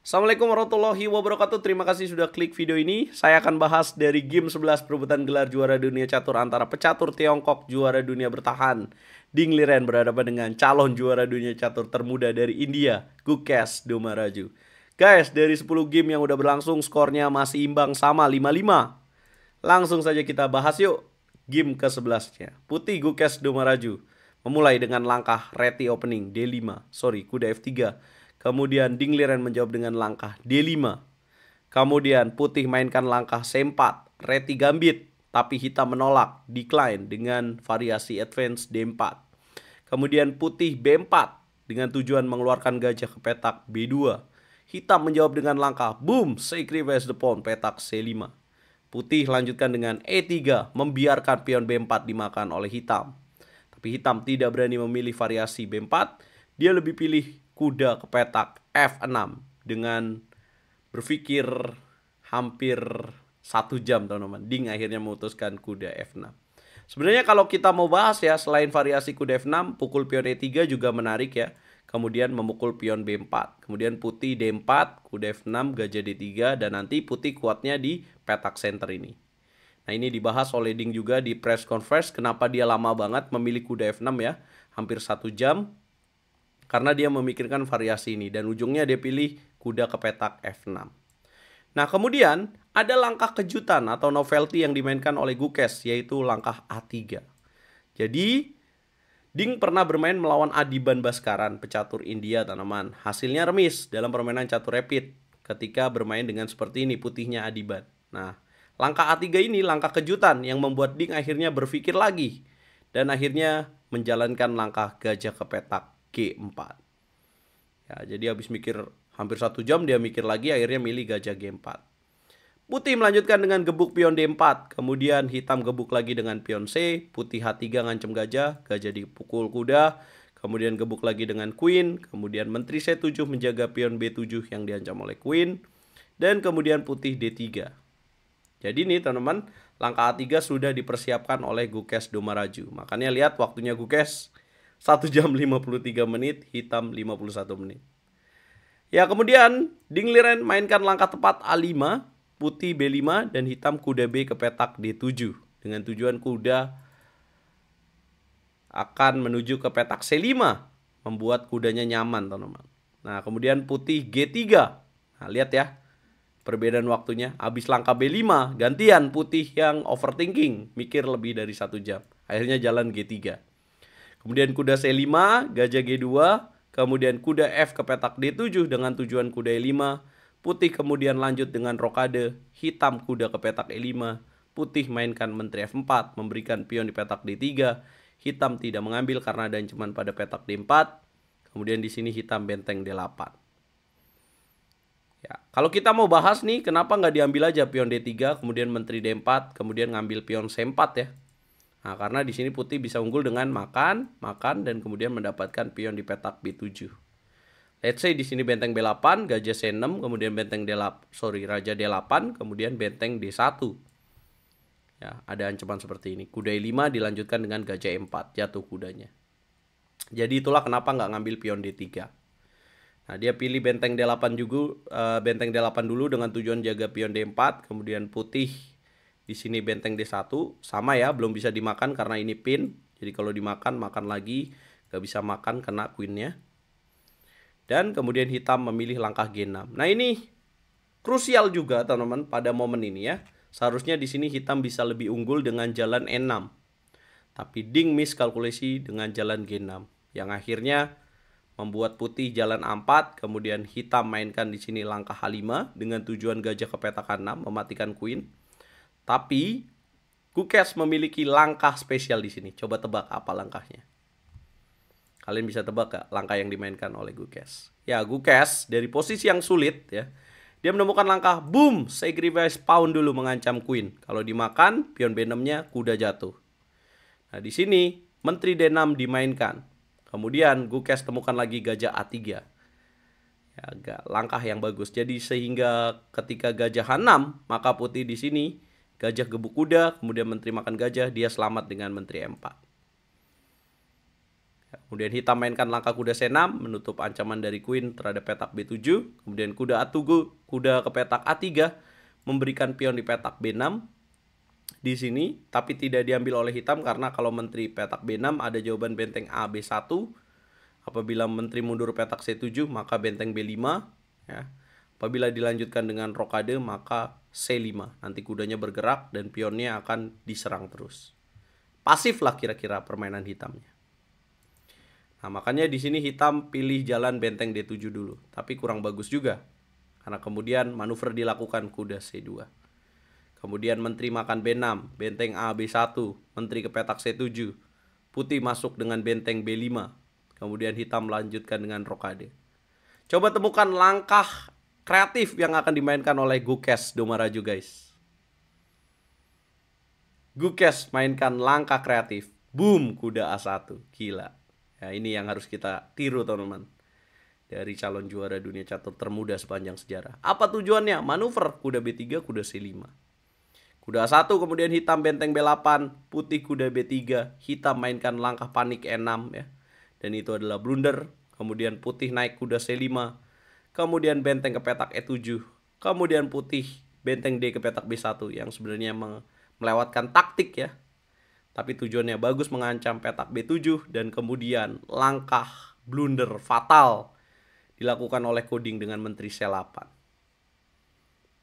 Assalamualaikum warahmatullahi wabarakatuh. Terima kasih sudah klik video ini. Saya akan bahas dari game 11 perebutan gelar juara dunia catur antara pecatur Tiongkok juara dunia bertahan Ding Liren berhadapan dengan calon juara dunia catur termuda dari India, Gukesh Dommaraju. Guys, dari 10 game yang udah berlangsung skornya masih imbang sama 5-5. Langsung saja kita bahas yuk game ke-11-nya. Putih Gukesh Dommaraju memulai dengan langkah reti opening D5, kuda F3. Kemudian Ding Liren menjawab dengan langkah D5. Kemudian putih mainkan langkah C4, reti gambit, tapi hitam menolak, decline dengan variasi advance D4. Kemudian putih B4 dengan tujuan mengeluarkan gajah ke petak B2. Hitam menjawab dengan langkah boom, sacrifice the pawn, petak C5. Putih lanjutkan dengan E3, membiarkan pion B4 dimakan oleh hitam. Tapi hitam tidak berani memilih variasi B4, dia lebih pilih kuda ke petak F6 dengan berpikir hampir 1 jam, teman-teman. Ding akhirnya memutuskan kuda F6. Sebenarnya kalau kita mau bahas ya, selain variasi kuda F6, pukul pion E3 juga menarik ya. Kemudian memukul pion B4. Kemudian putih D4, kuda F6, gajah D3, dan nanti putih kuatnya di petak center ini. Nah, ini dibahas oleh Ding juga di press conference. Kenapa dia lama banget memilih kuda F6 ya, hampir 1 jam. Karena dia memikirkan variasi ini. Dan ujungnya dia pilih kuda ke petak F6. Nah, kemudian ada langkah kejutan atau novelty yang dimainkan oleh Gukesh, yaitu langkah A3. Jadi Ding pernah bermain melawan Adiban Baskaran, pecatur India, teman-teman. Hasilnya remis dalam permainan catur rapid ketika bermain dengan seperti ini, putihnya Adiban. Nah, langkah A3 ini langkah kejutan yang membuat Ding akhirnya berpikir lagi. Dan akhirnya menjalankan langkah gajah ke petak G4. Ya, jadi habis mikir hampir 1 jam dia mikir lagi, akhirnya milih gajah G4. Putih melanjutkan dengan gebuk pion D4. Kemudian hitam gebuk lagi dengan pion C. Putih H3 ngancem gajah, gajah dipukul kuda. Kemudian gebuk lagi dengan queen. Kemudian menteri C7 menjaga pion B7 yang diancam oleh queen. Dan kemudian putih D3. Jadi nih teman-teman, langkah A3 sudah dipersiapkan oleh Gukesh Dommaraju. Makanya lihat waktunya Gukesh 1 jam 53 menit, hitam 51 menit. Ya, kemudian Ding Liren mainkan langkah tepat A5, putih B5, dan hitam kuda B ke petak D7. Dengan tujuan kuda akan menuju ke petak C5, membuat kudanya nyaman, teman-teman. Nah, kemudian putih G3. Nah, lihat ya, perbedaan waktunya. Habis langkah B5, gantian putih yang overthinking, mikir lebih dari 1 jam. Akhirnya jalan G3. Kemudian kuda C5, gajah G2, kemudian kuda F ke petak D7 dengan tujuan kuda E5. Putih kemudian lanjut dengan rokade, hitam kuda ke petak E5. Putih mainkan menteri F4, memberikan pion di petak D3. Hitam tidak mengambil karena ada ancaman pada petak D4. Kemudian di sini hitam benteng D8. Ya, kalau kita mau bahas nih, kenapa nggak diambil aja pion D3, kemudian menteri D4, kemudian ngambil pion C4 ya? Nah, karena di sini putih bisa unggul dengan makan, dan kemudian mendapatkan pion di petak B7. Let's say di sini benteng B8, gajah C6, kemudian benteng raja D8, kemudian benteng D1. Ya, ada ancaman seperti ini. Kuda E5 dilanjutkan dengan gajah E4, jatuh kudanya. Jadi itulah kenapa nggak ngambil pion D3. Nah, dia pilih benteng D8 juga, benteng D8 dulu dengan tujuan jaga pion D4, kemudian putih di sini benteng D1, sama ya, belum bisa dimakan karena ini pin. Jadi kalau dimakan, makan lagi, gak bisa makan kena queennya. Dan kemudian hitam memilih langkah G6. Nah, ini krusial juga teman-teman pada momen ini ya. Seharusnya di sini hitam bisa lebih unggul dengan jalan E6. Tapi Ding miskalkulasi dengan jalan G6 yang akhirnya membuat putih jalan A4, kemudian hitam mainkan di sini langkah H5 dengan tujuan gajah ke petak H6 mematikan queen. Tapi Gukesh memiliki langkah spesial di sini. Coba tebak apa langkahnya? Kalian bisa tebak gak langkah yang dimainkan oleh Gukesh? Ya, Gukesh dari posisi yang sulit ya, dia menemukan langkah boom, sacrifice pawn dulu mengancam queen. Kalau dimakan, pion B6-nya kuda jatuh. Nah, di sini menteri D6 dimainkan. Kemudian Gukesh temukan lagi gajah A3. Ya, agak langkah yang bagus. Jadi sehingga ketika gajah H6, maka putih di sini gajah gebuk kuda, kemudian menteri makan gajah, dia selamat dengan menteri M4. Kemudian hitam mainkan langkah kuda C6 menutup ancaman dari queen terhadap petak B7. Kemudian kuda A7, kuda ke petak A3 memberikan pion di petak B6 di sini, tapi tidak diambil oleh hitam karena kalau menteri petak B6 ada jawaban benteng A B1. Apabila menteri mundur petak C7 maka benteng B5 ya. Apabila dilanjutkan dengan rokade maka C5. Nanti kudanya bergerak dan pionnya akan diserang terus. Pasif lah kira-kira permainan hitamnya. Nah, makanya di sini hitam pilih jalan benteng D7 dulu, tapi kurang bagus juga. Karena kemudian manuver dilakukan kuda C2. Kemudian menteri makan B6, benteng A B1, menteri ke petak C7. Putih masuk dengan benteng B5. Kemudian hitam melanjutkan dengan rokade. Coba temukan langkah kreatif yang akan dimainkan oleh Gukes Domaraju, guys. Gukes mainkan langkah kreatif. Boom, kuda A1. Gila. Ya, ini yang harus kita tiru, teman-teman. Dari calon juara dunia catur termuda sepanjang sejarah. Apa tujuannya? Manuver kuda B3, kuda C5. Kuda A1, kemudian hitam benteng B8, putih kuda B3, hitam mainkan langkah panik E6 ya. Dan itu adalah blunder. Kemudian putih naik kuda C5. Kemudian benteng ke petak E7. Kemudian putih benteng D ke petak B1 yang sebenarnya melewatkan taktik ya. Tapi tujuannya bagus mengancam petak B7 dan kemudian langkah blunder fatal dilakukan oleh Coding dengan menteri C8.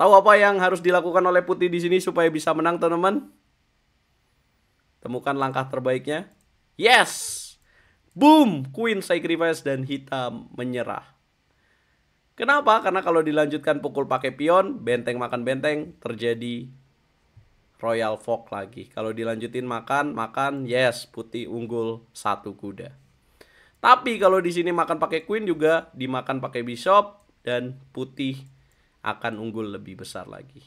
Tahu apa yang harus dilakukan oleh putih di sini supaya bisa menang, teman-teman? Temukan langkah terbaiknya. Yes! Boom! Queen sacrifice dan hitam menyerah. Kenapa? Karena kalau dilanjutkan pukul pakai pion, benteng makan benteng, terjadi Royal Fork lagi. Kalau dilanjutin makan, yes, putih unggul 1 kuda. Tapi kalau di sini makan pakai queen juga dimakan pakai bishop dan putih akan unggul lebih besar lagi.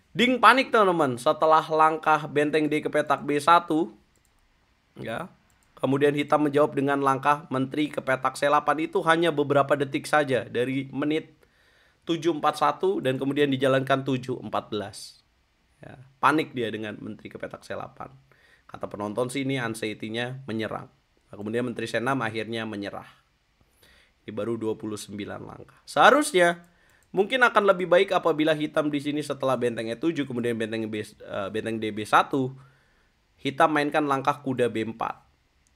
Ding panik, teman-teman, setelah langkah benteng D ke petak B1 ya. Kemudian hitam menjawab dengan langkah menteri ke petak C8 itu hanya beberapa detik saja dari menit 7.41 dan kemudian dijalankan 7.14. Ya, panik dia dengan menteri ke petak C8. Kata penonton sih ini anxiety-nya menyerang. Nah, kemudian menteri C6 akhirnya menyerah. Ini baru 29 langkah. Seharusnya mungkin akan lebih baik apabila hitam di sini setelah benteng E7 kemudian benteng DB1 hitam mainkan langkah kuda B4.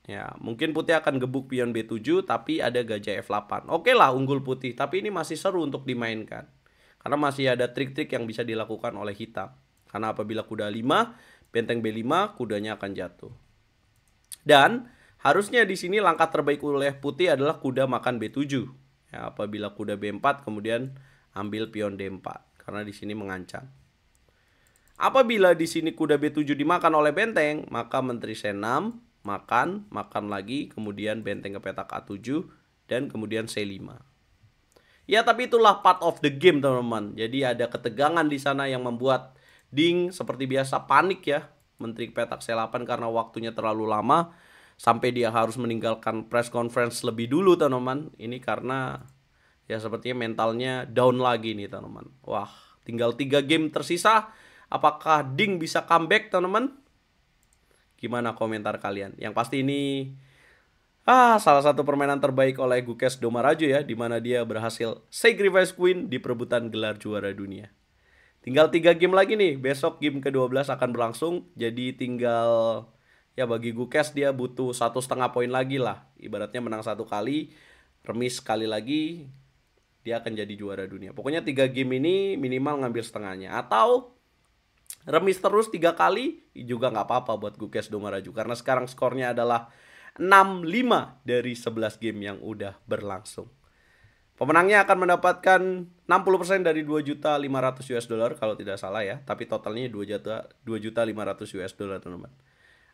Ya, mungkin putih akan gebuk pion B7 tapi ada gajah F8. Oke lah unggul putih, tapi ini masih seru untuk dimainkan. Karena masih ada trik-trik yang bisa dilakukan oleh hitam. Karena apabila kuda 5, benteng B5, kudanya akan jatuh. Dan harusnya di sini langkah terbaik oleh putih adalah kuda makan B7. Ya, apabila kuda B4 kemudian ambil pion D4 karena di sini mengancam. Apabila di sini kuda B7 dimakan oleh benteng, maka menteri C6 makan lagi, kemudian benteng ke petak A7 dan kemudian C5. Ya, tapi itulah part of the game, teman-teman. Jadi ada ketegangan di sana yang membuat Ding seperti biasa panik ya, menteri ke petak C8 karena waktunya terlalu lama sampai dia harus meninggalkan press conference lebih dulu, teman-teman. Ini karena ya sepertinya mentalnya down lagi nih, teman-teman. Wah, tinggal 3 game tersisa. Apakah Ding bisa comeback, teman-teman? Gimana komentar kalian? Yang pasti ini salah satu permainan terbaik oleh Gukes Domaraju ya, dimana dia berhasil sacrifice queen di perebutan gelar juara dunia. Tinggal 3 game lagi nih. Besok game ke-12 akan berlangsung. Jadi tinggal ya bagi Gukes dia butuh 1,5 poin lagi lah. Ibaratnya menang 1 kali, remis sekali lagi, dia akan jadi juara dunia. Pokoknya 3 game ini minimal ngambil setengahnya. Atau remis terus 3 kali juga nggak apa-apa buat Gukes Domaraju. Karena sekarang skornya adalah 6-5 dari 11 game yang udah berlangsung. Pemenangnya akan mendapatkan 60% dari 2.500.000 US dollar kalau tidak salah ya. Tapi totalnya 2.500.000 US dollar, teman-teman.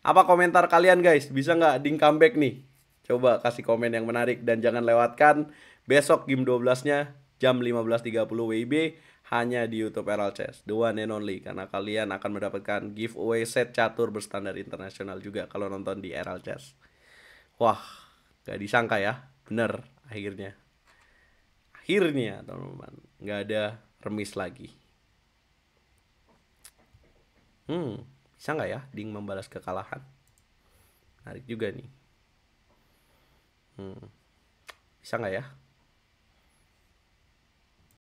Apa komentar kalian, guys? Bisa nggak Ding comeback nih? Coba kasih komen yang menarik dan jangan lewatkan besok game 12-nya jam 15.30 WIB hanya di YouTube RL Chess, the one and only. Karena kalian akan mendapatkan giveaway set catur berstandar internasional juga kalau nonton di RL Chess. Wah, gak disangka ya, bener akhirnya. Akhirnya, teman-teman, gak ada remis lagi. Bisa gak ya Ding membalas kekalahan? Menarik juga nih. Bisa nggak ya?